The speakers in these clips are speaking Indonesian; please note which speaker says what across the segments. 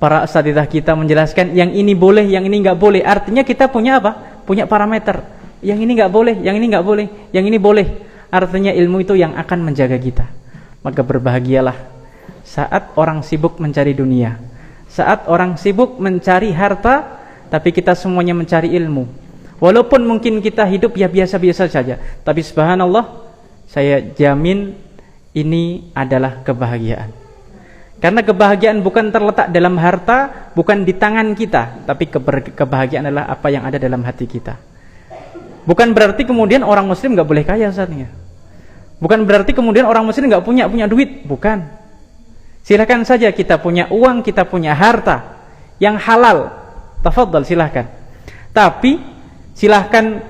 Speaker 1: para ustadzah kita menjelaskan yang ini boleh, yang ini nggak boleh. Artinya kita punya apa? Punya parameter. Yang ini nggak boleh, yang ini nggak boleh, yang ini boleh. Artinya ilmu itu yang akan menjaga kita. Maka berbahagialah saat orang sibuk mencari dunia, saat orang sibuk mencari harta, tapi kita semuanya mencari ilmu. Walaupun mungkin kita hidup ya biasa-biasa saja, tapi subhanallah, saya jamin ini adalah kebahagiaan. Karena kebahagiaan bukan terletak dalam harta, bukan di tangan kita, tapi kebahagiaan adalah apa yang ada dalam hati kita. Bukan berarti kemudian orang muslim nggak boleh kaya saatnya. Bukan berarti kemudian orang muslim nggak punya duit, bukan. Silakan saja kita punya uang, kita punya harta yang halal. Tafadhal, silahkan. Tapi silahkan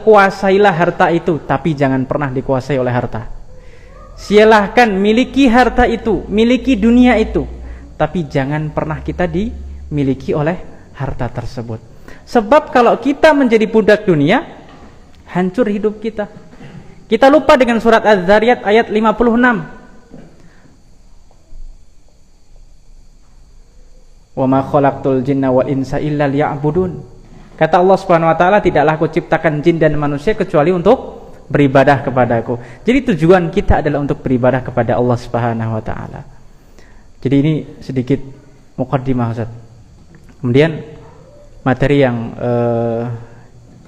Speaker 1: kuasailah harta itu, tapi jangan pernah dikuasai oleh harta. Silahkan miliki harta itu, miliki dunia itu, tapi jangan pernah kita dimiliki oleh harta tersebut. Sebab kalau kita menjadi budak dunia, hancur hidup kita. Kita lupa dengan surat Az-Zariyat ayat 56. Wa ma khalaqtul jinna wal insa illa liya'budun. Kata Allah Subhanahu wa taala, tidaklah aku ciptakan jin dan manusia kecuali untuk beribadah kepadaku. Jadi tujuan kita adalah untuk beribadah kepada Allah Subhanahu wa taala. Jadi ini sedikit muqaddimah, Ustaz. Kemudian materi yang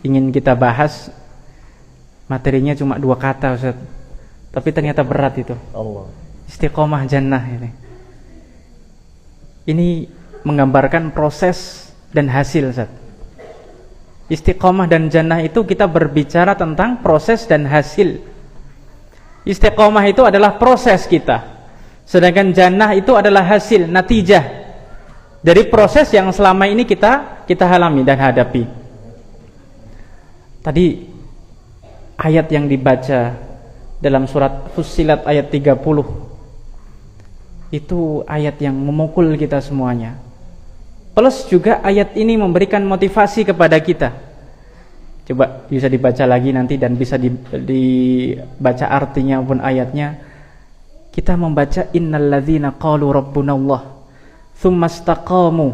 Speaker 1: ingin kita bahas, materinya cuma 2 kata, Ustaz. Tapi ternyata berat itu. Allah. Istiqomah jannah ini. Ini menggambarkan proses dan hasil, Ustaz. Istiqomah dan jannah itu kita berbicara tentang proses dan hasil. Istiqomah itu adalah proses kita, sedangkan jannah itu adalah hasil, natijah dari proses yang selama ini kita alami dan hadapi. Tadi ayat yang dibaca dalam surat Fussilat ayat 30 itu ayat yang memukul kita semuanya. Plus juga ayat ini memberikan motivasi kepada kita. Coba bisa dibaca lagi nanti dan bisa dibaca artinya pun ayatnya. Kita membaca innalladzina qalu rabbunallah tsumastaqamu.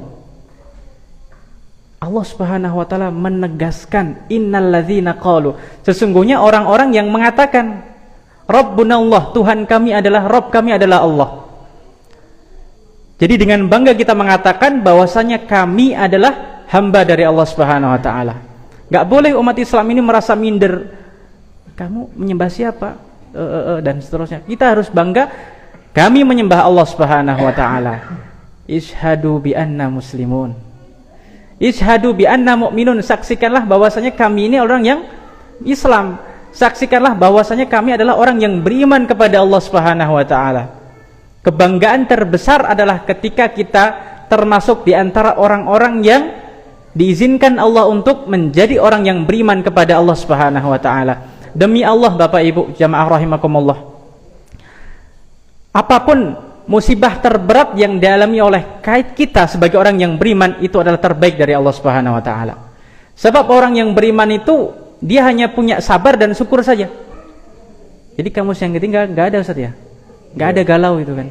Speaker 1: Allah Subhanahu wa taala menegaskan innalladzina qalu, sesungguhnya orang-orang yang mengatakan rabbunallah, Tuhan kami adalah, Rabb kami adalah Allah. Jadi dengan bangga kita mengatakan bahwasanya kami adalah hamba dari Allah Subhanahu wa taala. Enggak boleh umat Islam ini merasa minder. Kamu menyembah siapa? Dan seterusnya. Kita harus bangga kami menyembah Allah Subhanahu wa taala. Ishhadu bi anna muslimun. Ishhadu bi anna mu'minun. Saksikanlah bahwasanya kami ini orang yang Islam. Saksikanlah bahwasanya kami adalah orang yang beriman kepada Allah Subhanahu wa taala. Kebanggaan terbesar adalah ketika kita termasuk di antara orang-orang yang diizinkan Allah untuk menjadi orang yang beriman kepada Allah Subhanahu wa taala. Demi Allah Bapak Ibu jamaah rahimakumullah, apapun musibah terberat yang dialami oleh kita sebagai orang yang beriman, itu adalah terbaik dari Allah Subhanahu wa taala. Sebab orang yang beriman itu dia hanya punya sabar dan syukur saja. Jadi kamus yang ketiga enggak ada, Ustaz ya. Enggak ada galau itu kan.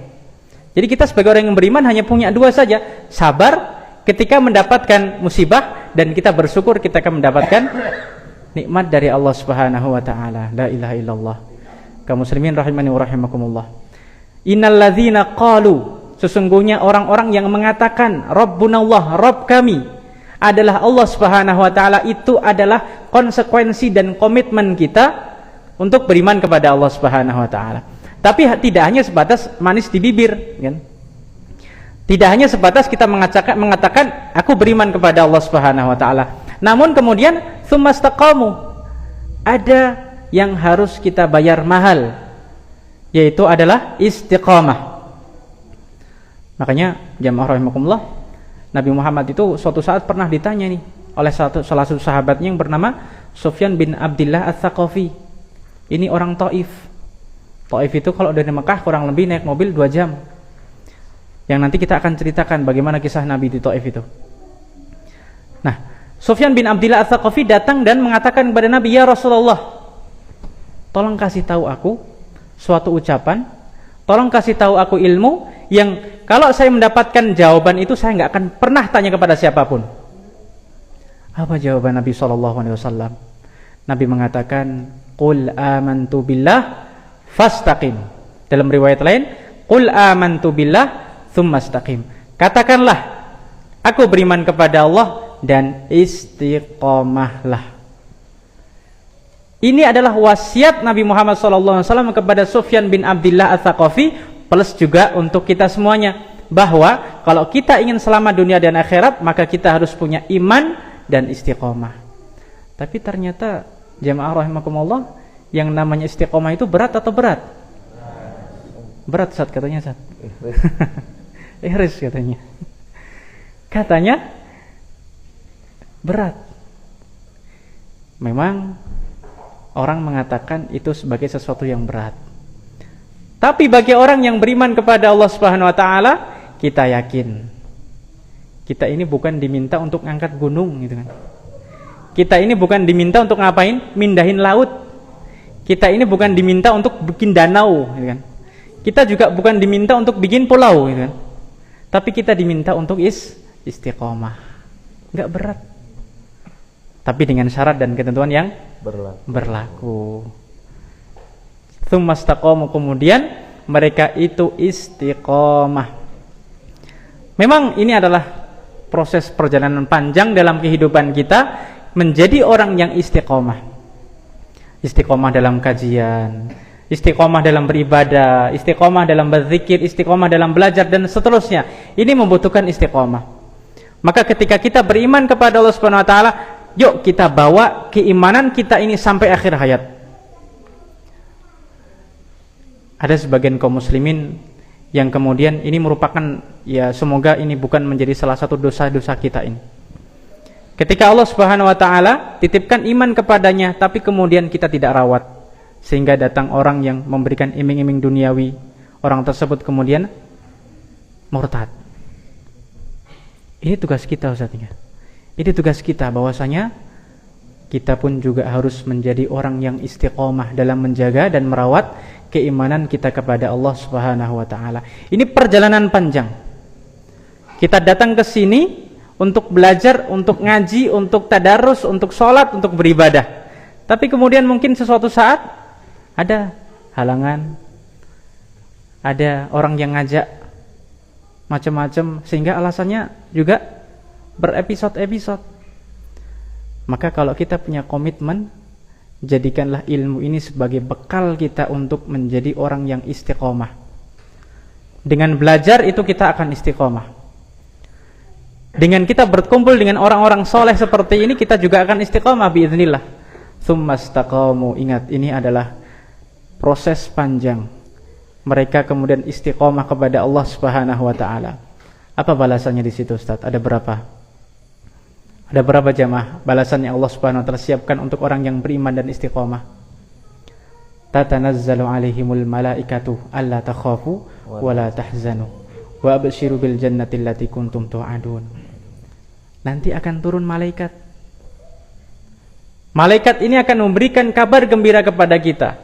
Speaker 1: Jadi kita sebagai orang yang beriman hanya punya 2 saja, sabar ketika mendapatkan musibah dan kita bersyukur kita akan mendapatkan nikmat dari Allah Subhanahu wa taala. La ilaha illallah. Kaum muslimin rahimani wa rahimakumullah. Innalladzina qalu, sesungguhnya orang-orang yang mengatakan Rabbunallah, Rabb kami adalah Allah Subhanahu wa taala, itu adalah konsekuensi dan komitmen kita untuk beriman kepada Allah Subhanahu wa taala. Tapi tidak hanya sebatas manis di bibir, kan? Tidak hanya sebatas kita mengatakan aku beriman kepada Allah Subhanahu wa taala. Namun kemudian tsumastaqamu, ada yang harus kita bayar mahal, yaitu adalah istiqamah. Makanya jamaah rahimakumullah, Nabi Muhammad itu suatu saat pernah ditanya nih oleh salah satu sahabatnya yang bernama Sufyan bin Abdillah Ats-Tsaqafi. Ini orang Taif. Taif itu kalau dari Mekah kurang lebih naik mobil 2 jam. Yang nanti kita akan ceritakan bagaimana kisah Nabi di Taif itu. Nah, Sufyan bin Abdillah Ats-Tsaqafi datang dan mengatakan kepada Nabi, "Ya Rasulullah, tolong kasih tahu aku suatu ucapan, tolong kasih tahu aku ilmu yang Kalau saya mendapatkan jawaban itu, saya nggak akan pernah tanya kepada siapapun. Apa jawaban Nabi SAW? Nabi mengatakan, Qul amantu billah fastaqim. Dalam riwayat lain, Qul amantu billah thumma istaqim. Katakanlah, aku beriman kepada Allah dan istiqomahlah. Ini adalah wasiat Nabi Muhammad SAW kepada Sufyan bin Abdullah Ats-Tsaqafi, plus juga untuk kita semuanya, bahwa kalau kita ingin selamat dunia dan akhirat, maka kita harus punya iman dan istiqomah. Tapi ternyata jamaah rahimakumullah, yang namanya istiqomah itu berat atau berat? Berat, Ustaz, katanya, Ustaz. Ihris katanya. Katanya berat. Memang orang mengatakan itu sebagai sesuatu yang berat. Tapi bagi orang yang beriman kepada Allah Subhanahu wa taala, kita yakin kita ini bukan diminta untuk ngangkat gunung gitu kan. Kita ini bukan diminta untuk ngapain? Mindahin laut. Kita ini bukan diminta untuk bikin danau gitu kan. Kita juga bukan diminta untuk bikin pulau gitu kan. Tapi kita diminta untuk istiqomah. Enggak berat. Tapi dengan syarat dan ketentuan yang berlaku. Tsumastaqamu, kemudian mereka itu istiqomah. Memang ini adalah proses perjalanan panjang dalam kehidupan kita menjadi orang yang istiqomah. Istiqomah dalam kajian, istiqomah dalam beribadah, istiqomah dalam berzikir, istiqomah dalam belajar dan seterusnya. Ini membutuhkan istiqomah. Maka ketika kita beriman kepada Allah Subhanahu wa taala, yuk kita bawa keimanan kita ini sampai akhir hayat. Ada sebagian kaum muslimin yang kemudian ini merupakan, ya semoga ini bukan menjadi salah satu dosa-dosa kita ini. Ketika Allah Subhanahu wa taala titipkan iman kepadanya, tapi kemudian kita tidak rawat, sehingga datang orang yang memberikan iming-iming duniawi, orang tersebut kemudian murtad. Ini tugas kita, Ustaz. Ini tugas kita, bahwasanya kita pun juga harus menjadi orang yang istiqomah dalam menjaga dan merawat keimanan kita kepada Allah Subhanahu wa taala. Ini perjalanan panjang. Kita datang ke sini untuk belajar, untuk ngaji, untuk tadarus, untuk sholat, untuk beribadah. Tapi kemudian mungkin sesuatu saat ada halangan, ada orang yang ngajak macam-macam, sehingga alasannya juga berepisode-episode. Maka kalau kita punya komitmen, jadikanlah ilmu ini sebagai bekal kita untuk menjadi orang yang istiqomah. Dengan belajar itu kita akan istiqomah. Dengan kita berkumpul dengan orang-orang soleh seperti ini, kita juga akan istiqomah biiznillah. Tsumastaqamu, ingat ini adalah proses panjang. Mereka kemudian istiqomah kepada Allah Subhanahu wa taala. Apa balasannya di situ, Ustaz? Ada berapa? Ada berapa jamaah balasan yang Allah Subhanahu wa taala siapkan untuk orang yang beriman dan istiqomah? Tatanazzalu alaihimul malaikatu alla takhafu wa la tahzanu wa abshiru bil jannati allati kuntum tu'adun. Nanti akan turun malaikat. Malaikat ini akan memberikan kabar gembira kepada kita.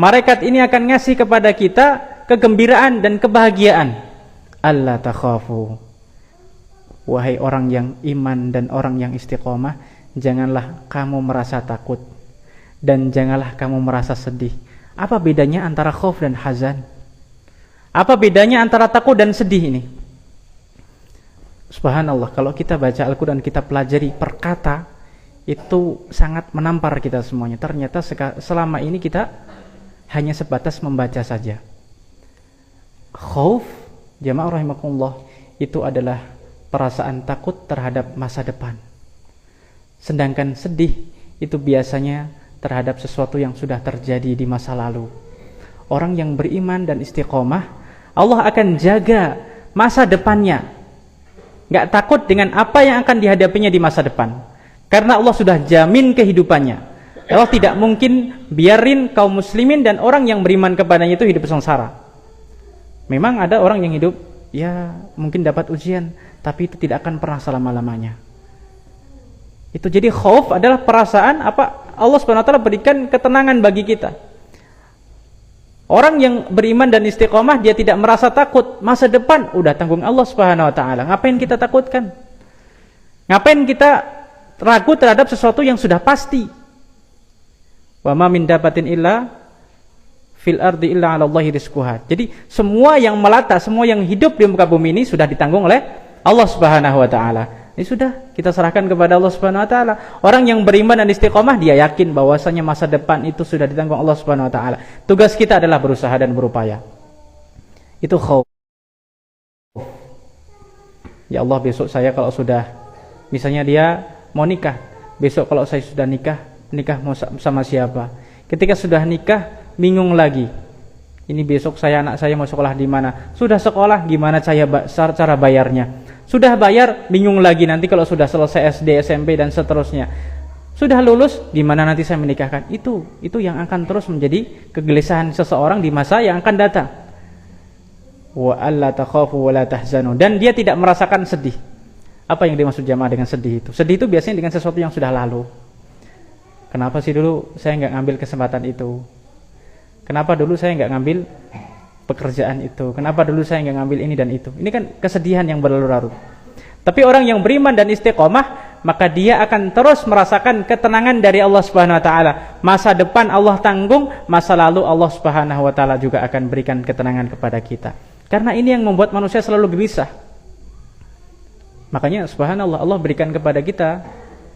Speaker 1: Malaikat ini akan ngasih kepada kita kegembiraan dan kebahagiaan. Alla takhafu, wahai orang yang iman dan orang yang istiqomah, janganlah kamu merasa takut dan janganlah kamu merasa sedih. Apa bedanya antara khauf dan hazan? Apa bedanya antara takut dan sedih ini? Subhanallah, kalau kita baca Al-Quran, kita pelajari per kata, itu sangat menampar kita semuanya. Ternyata selama ini kita hanya sebatas membaca saja. Khauf, jamaah rahimakumullah, itu adalah perasaan takut terhadap masa depan. Sedangkan sedih itu biasanya terhadap sesuatu yang sudah terjadi di masa lalu. Orang yang beriman dan istiqomah, Allah akan jaga masa depannya. Gak takut dengan apa yang akan dihadapinya di masa depan, karena Allah sudah jamin kehidupannya. Allah tidak mungkin biarin kaum muslimin dan orang yang beriman kepadanya itu hidup sengsara. Memang ada orang yang hidup, ya mungkin dapat ujian, tapi itu tidak akan pernah selama-lamanya. Itu jadi khauf adalah perasaan apa Allah Subhanahu wa taala berikan ketenangan bagi kita. Orang yang beriman dan istiqomah, dia tidak merasa takut. Masa depan udah tanggung Allah Subhanahu wa taala. Ngapain kita takutkan? Ngapain kita ragu terhadap sesuatu yang sudah pasti? Wa ma min dabatin illa fil ardi illa 'ala Allahi rizquha. Jadi semua yang melata, semua yang hidup di muka bumi ini sudah ditanggung oleh Allah Subhanahu wa taala. Ini sudah kita serahkan kepada Allah Subhanahu wa taala. Orang yang beriman dan istiqomah, dia yakin bahwasanya masa depan itu sudah ditanggung Allah Subhanahu wa taala. Tugas kita adalah berusaha dan berupaya. Itu khauf. Ya Allah, besok saya kalau sudah, misalnya dia mau nikah, besok kalau saya sudah nikah mau sama siapa? Ketika sudah nikah bingung lagi. Ini besok anak saya mau sekolah di mana? Sudah sekolah, gimana cara bayarnya? Sudah bayar, bingung lagi nanti kalau sudah selesai SD, SMP dan seterusnya. Sudah lulus, gimana nanti saya menikahkan? Itu yang akan terus menjadi kegelisahan seseorang di masa yang akan datang. Wa alla takhafu wa la tahzanu, dan dia tidak merasakan sedih. Apa yang dimaksud jamaah dengan sedih itu? Sedih itu biasanya dengan sesuatu yang sudah lalu. Kenapa sih dulu saya nggak ngambil kesempatan itu? Kenapa dulu saya nggak ngambil pekerjaan itu? Kenapa dulu saya nggak ngambil ini dan itu? Ini kan kesedihan yang berlarut-larut. Tapi orang yang beriman dan istiqomah, maka dia akan terus merasakan ketenangan dari Allah Subhanahu wa taala. Masa depan Allah tanggung, masa lalu Allah Subhanahu wa taala juga akan berikan ketenangan kepada kita. Karena ini yang membuat manusia selalu gelisah. Makanya subhanallah, Allah berikan kepada kita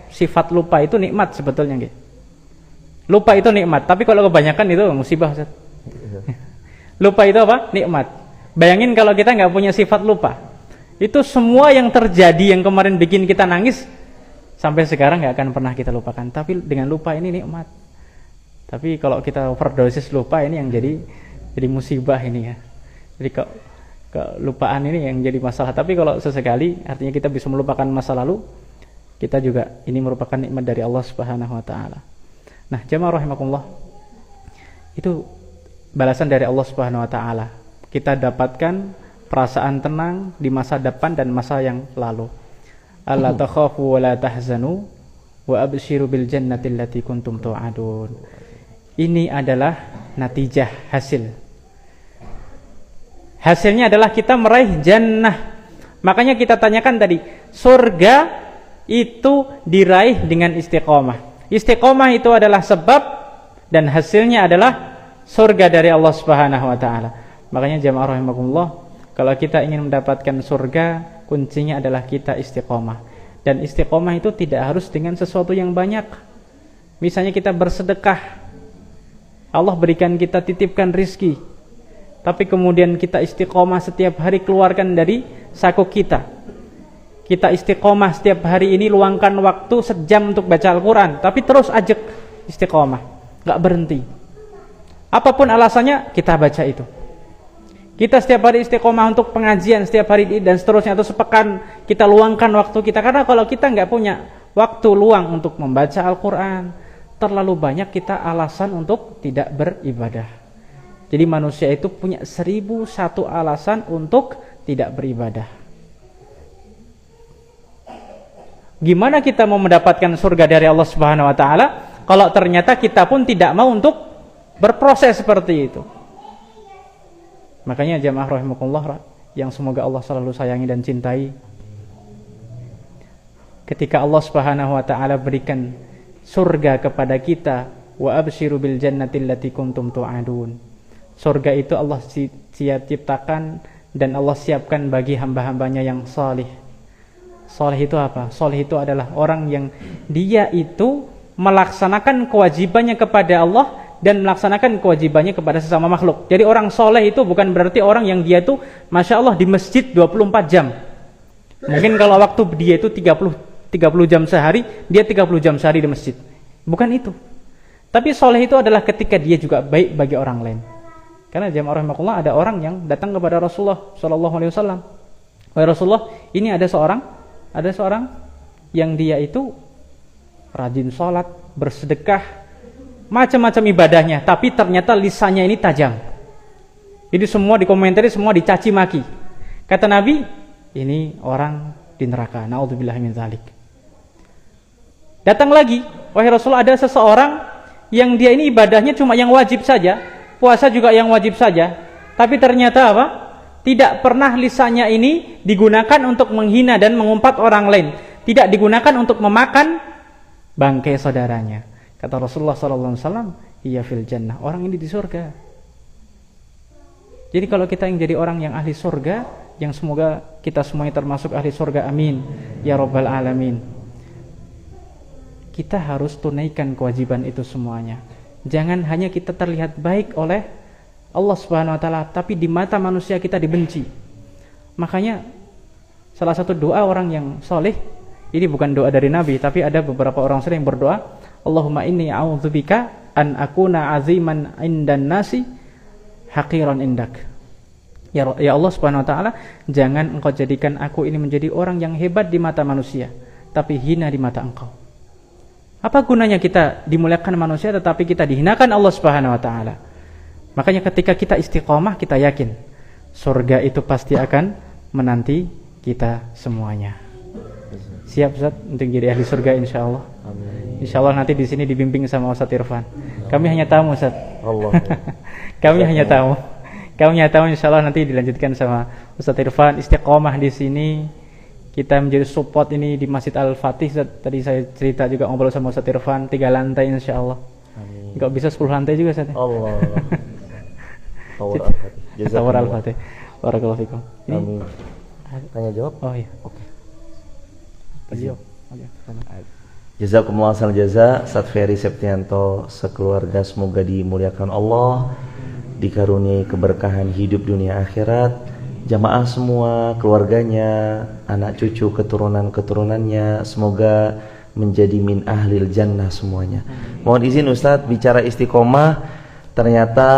Speaker 1: sifat lupa. Itu nikmat sebetulnya, nggih. Lupa itu nikmat, tapi kalau kebanyakan itu musibah, Ustaz. Lupa itu apa? Nikmat. Bayangin kalau kita nggak punya sifat lupa, itu semua yang terjadi yang kemarin bikin kita nangis sampai sekarang nggak akan pernah kita lupakan. Tapi dengan lupa ini nikmat. Tapi kalau kita overdosis lupa, ini yang jadi musibah ini ya. Jadi kelupaan ini yang jadi masalah. Tapi kalau sesekali, artinya kita bisa melupakan masa lalu, kita juga ini merupakan nikmat dari Allah Subhanahu wa taala. Nah, jamaah rahimakumullah, itu balasan dari Allah Subhanahu wa taala. Kita dapatkan perasaan tenang di masa depan dan masa yang lalu. Alla takhafu wa la tahzanu wa abshiru bil jannati allati kuntum tu'adun. Ini adalah natijah, hasil. Hasilnya adalah kita meraih jannah. Makanya kita tanyakan tadi, surga itu diraih dengan istiqomah. Istiqomah itu adalah sebab dan hasilnya adalah surga dari Allah Subhanahu wa taala. Makanya jamaah rahimakumullah, kalau kita ingin mendapatkan surga, kuncinya adalah kita istiqomah. Dan istiqomah itu tidak harus dengan sesuatu yang banyak. Misalnya kita bersedekah, Allah berikan kita, titipkan rizki, tapi kemudian kita istiqomah setiap hari keluarkan dari saku kita. Kita istiqomah setiap hari ini, luangkan waktu sejam untuk baca Al-Quran, tapi terus ajak istiqomah, gak berhenti. Apapun alasannya, kita baca itu. Kita setiap hari istiqomah untuk pengajian setiap hari dan seterusnya, atau sepekan kita luangkan waktu kita. Karena kalau kita gak punya waktu luang untuk membaca Al-Quran, terlalu banyak kita alasan untuk tidak beribadah. Jadi manusia itu punya 1001 alasan untuk tidak beribadah. Gimana kita mau mendapatkan surga dari Allah Subhanahu wa taala kalau ternyata kita pun tidak mau untuk berproses seperti itu? Makanya jamaah rahimakumullah yang semoga Allah selalu sayangi dan cintai, ketika Allah Subhanahu wa taala berikan surga kepada kita, wa abshiru bil jannati allati kuntum tu'adun. Surga itu Allah ciptakan dan Allah siapkan bagi hamba-hambanya yang salih. Saleh itu apa? Saleh itu adalah orang yang dia itu melaksanakan kewajibannya kepada Allah dan melaksanakan kewajibannya kepada sesama makhluk. Jadi orang saleh itu bukan berarti orang yang dia itu Masya Allah di masjid 24 jam. Mungkin kalau waktu dia itu 30 jam sehari, dia 30 jam sehari di masjid. Bukan itu. Tapi saleh itu adalah ketika dia juga baik bagi orang lain. Karena jamaah rahimakumullah, ada orang yang datang kepada Rasulullah sallallahu alaihi wasallam. Wahai Rasulullah, ini ada seorang yang dia itu rajin sholat, bersedekah, macam-macam ibadahnya, tapi ternyata lisannya ini tajam. Jadi semua dikomentari, semua dicaci maki. Kata Nabi, ini orang di neraka. Na'udzubillah min dzalik. Datang lagi, wahai Rasulullah, ada seseorang yang dia ini ibadahnya cuma yang wajib saja, puasa juga yang wajib saja, tapi ternyata apa? Tidak pernah lisannya ini digunakan untuk menghina dan mengumpat orang lain, tidak digunakan untuk memakan bangkai saudaranya. Kata Rasulullah SAW, iya fil jannah, orang ini di surga. Jadi kalau kita yang jadi orang yang ahli surga, yang semoga kita semuanya termasuk ahli surga, amin ya rabbal alamin, kita harus tunaikan kewajiban itu semuanya. Jangan hanya kita terlihat baik oleh Allah Subhanahu wa taala, tapi di mata manusia kita dibenci. Makanya salah satu doa orang yang soleh, ini bukan doa dari Nabi, tapi ada beberapa orang soleh yang berdoa, Allahumma inni a'udzubika an akuna aziman indan nasi haqiran indak. Ya Allah Subhanahu wa taala, jangan engkau jadikan aku ini menjadi orang yang hebat di mata manusia, tapi hina di mata engkau. Apa gunanya kita dimuliakan manusia tetapi kita dihinakan Allah Subhanahu wa taala? Makanya ketika kita istiqomah, kita yakin surga itu pasti akan menanti kita semuanya. Siap Ustaz untuk jadi ahli surga insyaallah. Amin. Insyaallah nanti di sini dibimbing sama Ustaz Irfan. Kami hanya tamu Ustaz. Allah. Kami hanya tamu. Kami hanya tamu, insyaallah nanti dilanjutkan sama Ustaz Irfan. Istiqomah di sini, kita menjadi support ini di Masjid Al-Fatih. Tadi saya cerita juga ngobrol sama Ustaz Irfan, 3 lantai insyaallah. Amin. Enggak bisa 10 lantai juga Ustaz. Allah. Tower Al-Fatih. Barakallahu fikum. Amin.
Speaker 2: Tanya jawab?
Speaker 1: Oh iya. Oke. Beliau.
Speaker 2: Jazakumullah khairan jaza Ustaz Ferry Septianto sekeluarga, semoga dimuliakan Allah, dikaruniai keberkahan hidup dunia akhirat. Jamaah semua, keluarganya, anak cucu, keturunan-keturunannya, semoga menjadi min ahlil jannah semuanya. Mohon izin Ustadz, bicara istiqomah, ternyata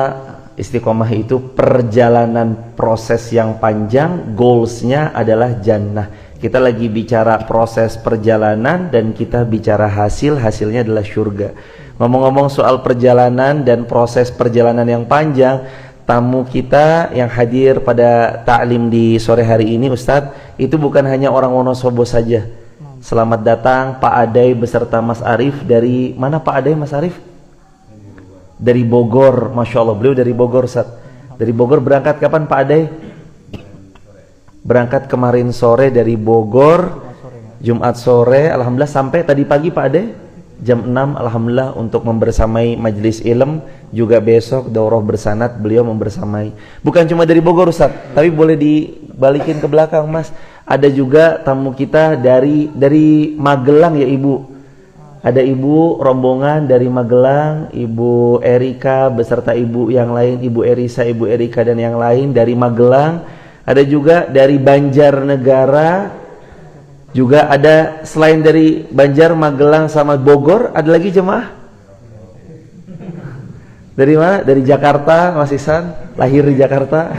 Speaker 2: istiqomah itu perjalanan proses yang panjang, goalsnya adalah jannah. Kita lagi bicara proses perjalanan dan kita bicara hasilnya adalah surga. Ngomong-ngomong soal perjalanan dan proses perjalanan yang panjang, tamu kita yang hadir pada ta'lim di sore hari ini Ustadz, itu bukan hanya orang Wonosobo saja. Selamat datang Pak Adai beserta Mas Arif. Dari mana Pak Adai, Mas Arif? Dari Bogor, Masya Allah, beliau dari Bogor Ustaz. Dari Bogor berangkat kapan Pak Adai? Berangkat kemarin sore dari Bogor, Jumat sore, Alhamdulillah sampai tadi pagi Pak Adai jam 6, Alhamdulillah, untuk membersamai majelis ilm. Juga besok daurah bersanad beliau membersamai. Bukan cuma dari Bogor Ustaz, tapi boleh dibalikin ke belakang Mas, ada juga tamu kita dari Magelang ya Ibu. Ada ibu rombongan dari Magelang, Ibu Erika beserta ibu yang lain, Ibu Erisa, Ibu Erika dan yang lain dari Magelang. Ada juga dari Banjarnegara. Juga ada selain dari Banjar, Magelang sama Bogor, ada lagi jemaah? Dari mana? Dari Jakarta, Mas Ihsan, lahir di Jakarta.